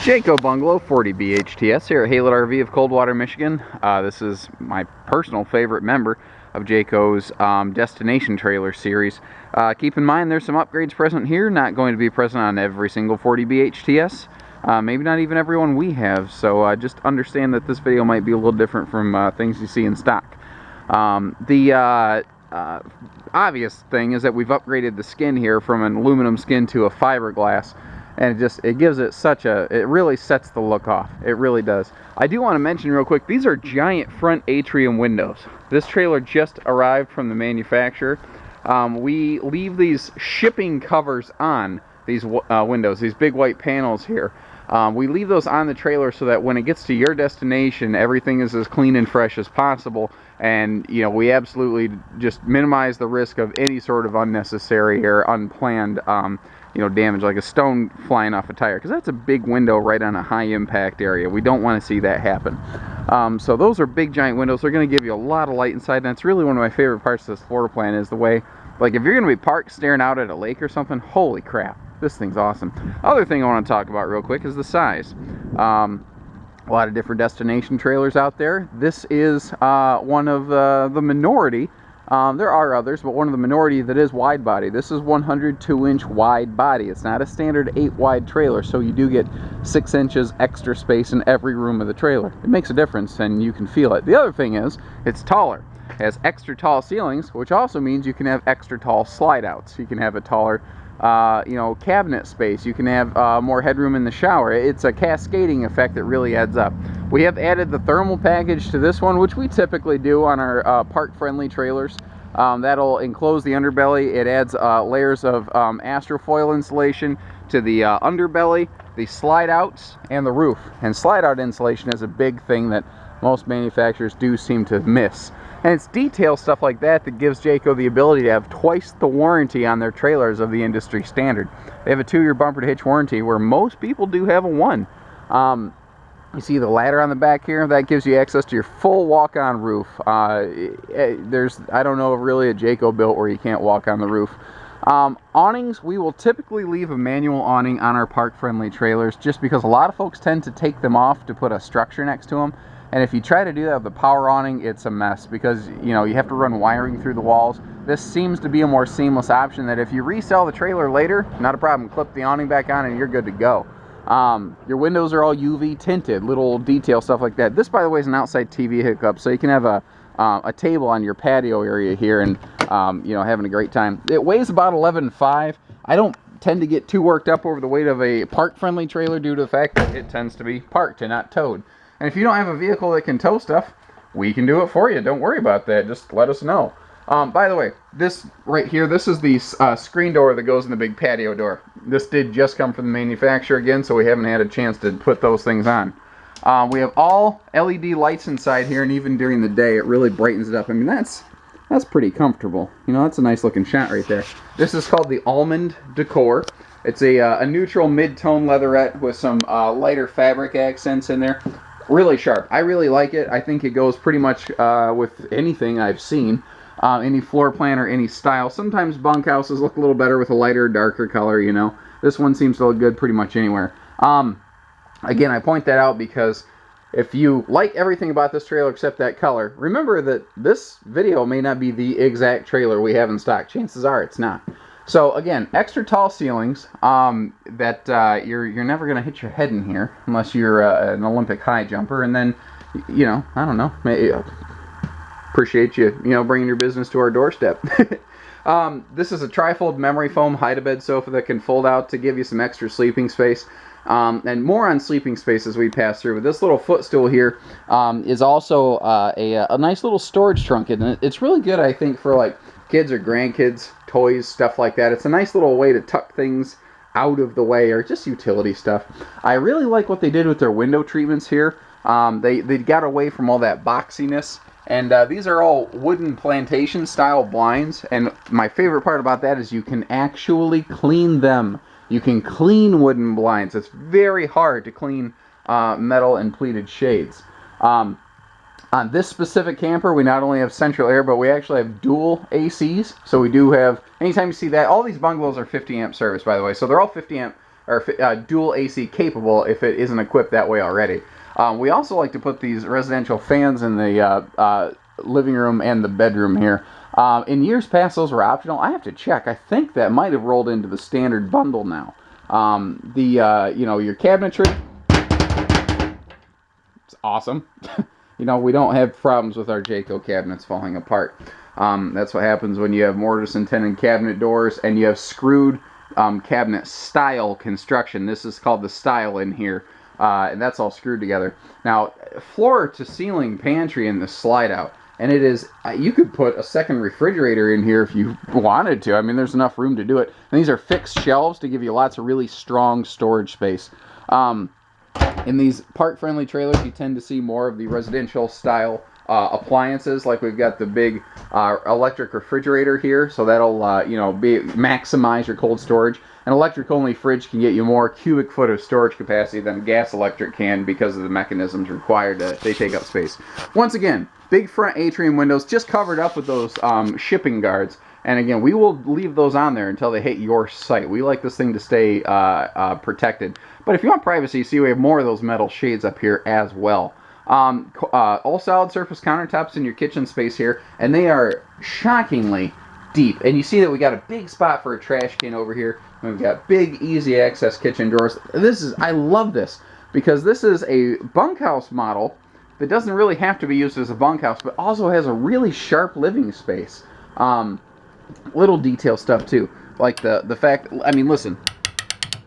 Jayco Bungalow 40 BHTS here at Haylett RV of Coldwater, Michigan. This is my personal favorite member of Jayco's Destination Trailer series. Keep in mind there's some upgrades present here, not going to be present on every single 40 BHTS. Maybe not even every one we have, so just understand that this video might be a little different from things you see in stock. The obvious thing is that we've upgraded the skin here from an aluminum skin to a fiberglass. And it gives it it really sets the look off. It really does. I do want to mention real quick, these are giant front Atrium windows. This trailer just arrived from the manufacturer. We leave these shipping covers on these windows, these big white panels here. We leave those on the trailer so that when it gets to your destination, everything is as clean and fresh as possible. And, you know, we absolutely just minimize the risk of any sort of unnecessary or unplanned damage, like a stone flying off a tire, because that's a big window right on a high impact area. We don't want to see that happen. So those are big giant windows. They're going to give you a lot of light inside, and that's really one of my favorite parts of this floor plan is the way, like, if you're going to be parked staring out at a lake or something, holy crap, this thing's awesome. Other thing I want to talk about real quick is the size. A lot of different destination trailers out there. This is one of the minority. There are others, but one of the minority that is wide body. This is 102-inch wide body. It's not a standard 8 wide trailer, so you do get 6 inches extra space in every room of the trailer. It makes a difference, and you can feel it. The other thing is, it's taller. It has extra tall ceilings, which also means you can have extra tall slide outs. You can have a taller cabinet space. You can have more headroom in the shower. It's a cascading effect that really adds up. We have added the thermal package to this one, which we typically do on our park-friendly trailers. That'll enclose the underbelly. It adds layers of astrofoil insulation to the underbelly, the slide outs, and the roof. And slide out insulation is a big thing that most manufacturers do seem to miss. And it's detail stuff like that that gives Jayco the ability to have twice the warranty on their trailers of the industry standard. They have a 2-year bumper to hitch warranty, where most people do have a 1. You see the ladder on the back here? That gives you access to your full walk-on roof. I don't know of really a Jayco built where you can't walk on the roof. Awnings, we will typically leave a manual awning on our park-friendly trailers just because a lot of folks tend to take them off to put a structure next to them. And if you try to do that with the power awning, it's a mess because, you know, you have to run wiring through the walls. This seems to be a more seamless option that if you resell the trailer later, not a problem. Clip the awning back on and you're good to go. Your windows are all UV tinted, little detail stuff like that. This, by the way, is an outside TV hookup, so you can have a table on your patio area here and, having a great time. It weighs about 11.5. I don't tend to get too worked up over the weight of a park-friendly trailer due to the fact that it tends to be parked and not towed. And if you don't have a vehicle that can tow stuff, we can do it for you. Don't worry about that. Just let us know. By the way, this right here, this is the screen door that goes in the big patio door. This did just come from the manufacturer again, so we haven't had a chance to put those things on. We have all LED lights inside here, and even during the day, it really brightens it up. I mean, that's pretty comfortable. You know, that's a nice looking shot right there. This is called the Almond Decor. It's a neutral mid-tone leatherette with some lighter fabric accents in there. Really sharp. I really like it. I think it goes pretty much with anything I've seen. Any floor plan or any style. Sometimes bunkhouses look a little better with a lighter, darker color, you know. This one seems to look good pretty much anywhere. Again, I point that out because if you like everything about this trailer except that color, remember that this video may not be the exact trailer we have in stock. Chances are it's not. So again, extra tall ceilings that you're never going to hit your head in here unless you're an Olympic high jumper. And then, you know, I don't know, appreciate you bringing your business to our doorstep. This is a trifold memory foam hide-a-bed sofa that can fold out to give you some extra sleeping space. And more on sleeping space as we pass through. This little footstool here is also a nice little storage trunk, and it's really good, I think, for like kids or grandkids, toys, stuff like that. It's a nice little way to tuck things out of the way, or just utility stuff. I really like what they did with their window treatments here. They got away from all that boxiness, and these are all wooden plantation style blinds, and my favorite part about that is you can actually clean them. You can clean wooden blinds. It's very hard to clean metal and pleated shades. On this specific camper, we not only have central air, but we actually have dual ACs. So we do have, anytime you see that, all these bungalows are 50 amp service, by the way. So they're all 50 amp or dual AC capable if it isn't equipped that way already. We also like to put these residential fans in the living room and the bedroom here. In years past, those were optional. I have to check. I think that might have rolled into the standard bundle now. You know, your cabinetry, it's awesome. You know, we don't have problems with our Jayco cabinets falling apart. That's what happens when you have mortise and tenon cabinet doors and you have screwed cabinet style construction. This is called the style in here, and that's all screwed together. Now, floor to ceiling pantry in the slide out, and it is, you could put a second refrigerator in here if you wanted to. I mean, there's enough room to do it. And these are fixed shelves to give you lots of really strong storage space. In these park-friendly trailers, you tend to see more of the residential style appliances. Like we've got the big electric refrigerator here, so that'll you know, maximize your cold storage. An electric-only fridge can get you more cubic foot of storage capacity than gas electric can because of the mechanisms required. They take up space. Once again, big front atrium windows just covered up with those shipping guards. And again, we will leave those on there until they hit your site. We like this thing to stay protected. But if you want privacy, see, we have more of those metal shades up here as well. All solid surface countertops in your kitchen space here, and they are shockingly deep. And you see that we got a big spot for a trash can over here. We've got big, easy access kitchen drawers. I love this, because this is a bunkhouse model that doesn't really have to be used as a bunkhouse, but also has a really sharp living space. Little detail stuff too, like the fact, I mean, listen,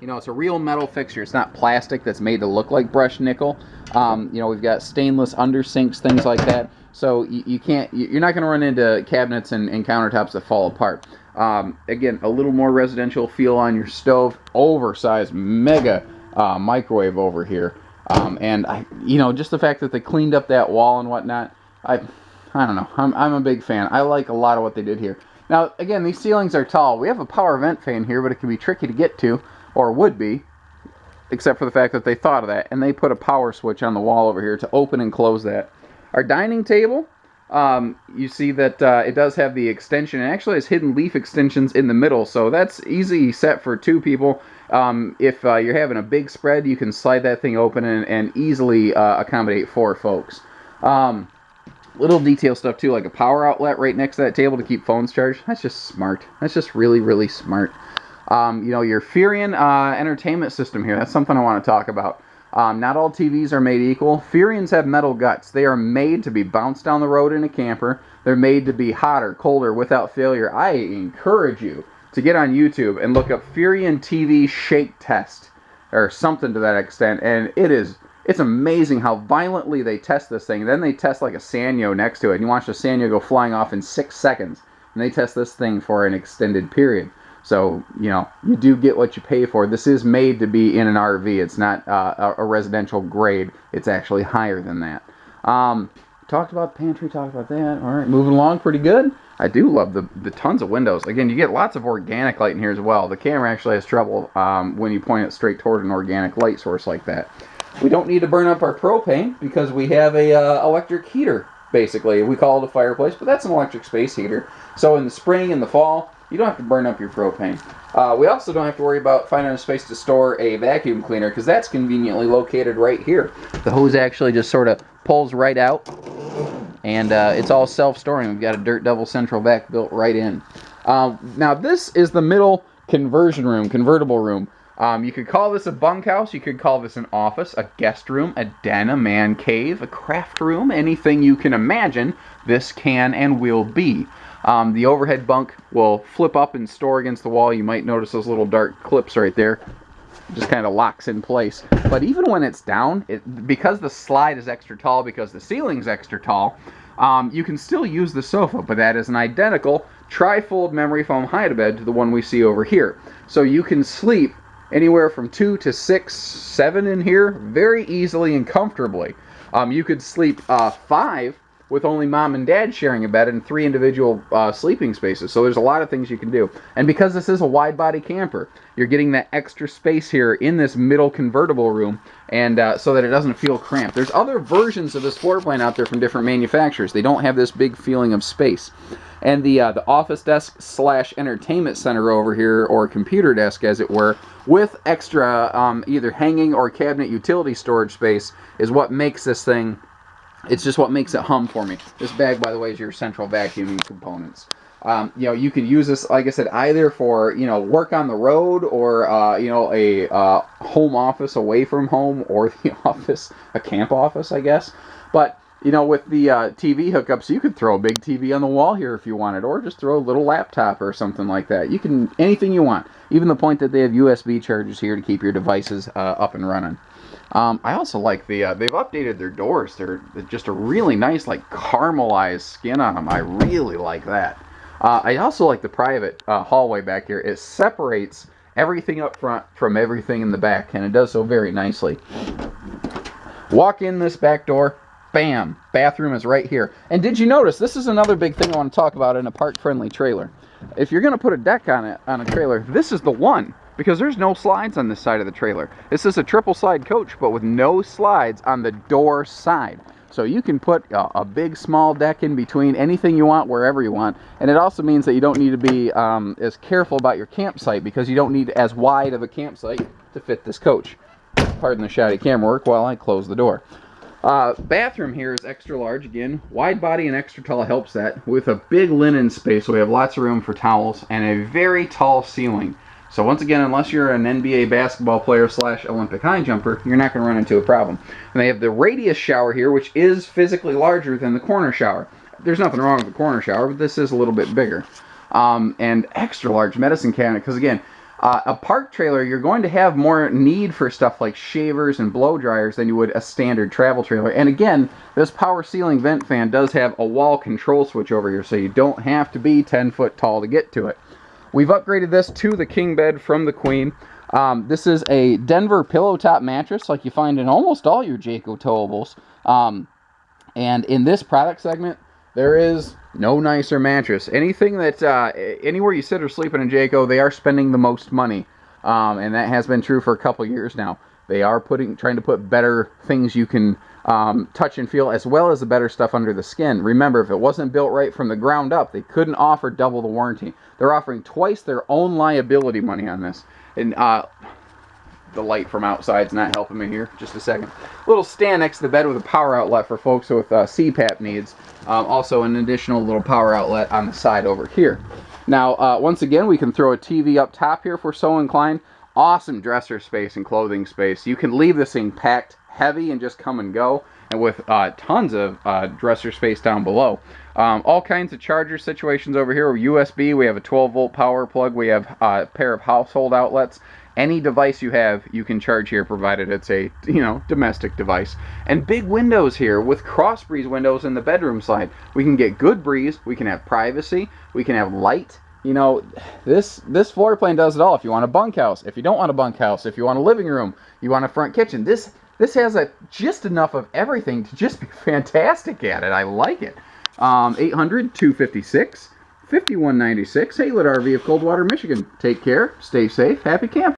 you know, it's a real metal fixture. It's not plastic that's made to look like brushed nickel. You know, we've got stainless under sinks, things like that. So you're not going to run into cabinets and countertops that fall apart. Again, a little more residential feel on your stove. Oversized mega microwave over here. And you know, just the fact that they cleaned up that wall and whatnot, I don't know. I'm a big fan. I like a lot of what they did here. Now, again, these ceilings are tall. We have a power vent fan here, but it can be tricky to get to, or would be, except for the fact that they thought of that, and they put a power switch on the wall over here to open and close that. Our dining table, you see that it does have the extension. It actually has hidden leaf extensions in the middle, so that's easy set for 2 people. If you're having a big spread, you can slide that thing open and easily accommodate 4 folks. Little detail stuff too, like a power outlet right next to that table to keep phones charged. That's just smart. That's just really, really smart. You know, your Furion entertainment system here, that's something I want to talk about. Not all TVs are made equal. Furions have metal guts. They are made to be bounced down the road in a camper. They're made to be hotter, colder, without failure. I encourage you to get on YouTube and look up Furion TV shake test, or something to that extent, and it's amazing how violently they test this thing. Then they test like a Sanyo next to it, and you watch the Sanyo go flying off in 6 seconds, and they test this thing for an extended period. So, you know, you do get what you pay for. This is made to be in an RV. It's not a residential grade. It's actually higher than that. Talked about the pantry, talked about that. All right, moving along pretty good. I do love the tons of windows. Again, you get lots of organic light in here as well. The camera actually has trouble when you point it straight toward an organic light source like that. We don't need to burn up our propane because we have a electric heater, basically. We call it a fireplace, but that's an electric space heater. So in the spring and the fall, you don't have to burn up your propane. We also don't have to worry about finding a space to store a vacuum cleaner because that's conveniently located right here. The hose actually just sort of pulls right out, and it's all self-storing. We've got a dirt double central vac built right in. Now this is the middle convertible room. You could call this a bunkhouse, you could call this an office, a guest room, a den, a man cave, a craft room, anything you can imagine, this can and will be. The overhead bunk will flip up and store against the wall. You might notice those little dark clips right there. Just kind of locks in place. But even when it's down, because the slide is extra tall, because the ceiling's extra tall, you can still use the sofa, but that is an identical tri-fold memory foam hide-a-bed to the one we see over here. So you can sleep anywhere from 2 to 6, 7 in here very easily and comfortably. You could sleep 5 with only mom and dad sharing a bed and 3 individual sleeping spaces. So there's a lot of things you can do. And because this is a wide body camper, you're getting that extra space here in this middle convertible room, and so that it doesn't feel cramped. There's other versions of this floor plan out there from different manufacturers. They don't have this big feeling of space. And the office desk / entertainment center over here, or computer desk as it were, with extra either hanging or cabinet utility storage space is what makes this thing, it's just what makes it hum for me. This bag, by the way, is your central vacuuming components. You know, you could use this, like I said, either for, you know, work on the road, or, you know, a home office away from home, or the office, a camp office, I guess. But, you know, with the TV hookups, you could throw a big TV on the wall here if you wanted, or just throw a little laptop or something like that. You can, anything you want. Even the point that they have USB chargers here to keep your devices up and running. I also like the, they've updated their doors. They're just a really nice, like, caramelized skin on them. I really like that. I also like the private hallway back here. It separates everything up front from everything in the back, and it does so very nicely. Walk in this back door, bam, bathroom is right here. And did you notice, this is another big thing I want to talk about in a park-friendly trailer. If you're going to put a deck on it, on a trailer, this is the one, because there's no slides on this side of the trailer. This is a triple slide coach, but with no slides on the door side. So you can put a big, small deck in between, anything you want, wherever you want. And it also means that you don't need to be as careful about your campsite, because you don't need as wide of a campsite to fit this coach. Pardon the shoddy camera work while I close the door. Bathroom here is extra large again. Wide body and extra tall helps that, with a big linen space, so we have lots of room for towels, and a very tall ceiling. So once again, unless you're an NBA basketball player / Olympic high jumper, you're not going to run into a problem. And they have the radius shower here, which is physically larger than the corner shower. There's nothing wrong with the corner shower, but this is a little bit bigger. And extra large medicine cabinet, because again, a park trailer, you're going to have more need for stuff like shavers and blow dryers than you would a standard travel trailer. And again, this power ceiling vent fan does have a wall control switch over here, so you don't have to be 10 foot tall to get to it. We've upgraded this to the king bed from the queen. This is a Denver pillow top mattress, like you find in almost all your Jayco towables. And in this product segment, there is no nicer mattress. Anything that, anywhere you sit or sleep in a Jayco, they are spending the most money. And that has been true for a couple years now. They are trying to put better things you can touch and feel, as well as the better stuff under the skin. Remember, if it wasn't built right from the ground up, they couldn't offer double the warranty. They're offering twice their own liability money on this. And the light from outside is not helping me here. Just a second. Little stand next to the bed with a power outlet for folks with CPAP needs. Also an additional little power outlet on the side over here. Now, once again, we can throw a TV up top here if we're so inclined. Awesome dresser space and clothing space. You can leave this thing packed heavy and just come and go, and with tons of dresser space down below. All kinds of charger situations over here. USB, we have a 12-volt power plug, we have a pair of household outlets. Any device you have, you can charge here, provided it's a, you know, domestic device. And big windows here with cross breeze windows in the bedroom side. We can get good breeze, we can have privacy, we can have light. You know, this floor plan does it all. If you want a bunkhouse, if you don't want a bunkhouse, if you want a living room, you want a front kitchen, this has just enough of everything to just be fantastic at it. I like it. 800-256-5196, Haylett RV of Coldwater, Michigan. Take care, stay safe, happy camping.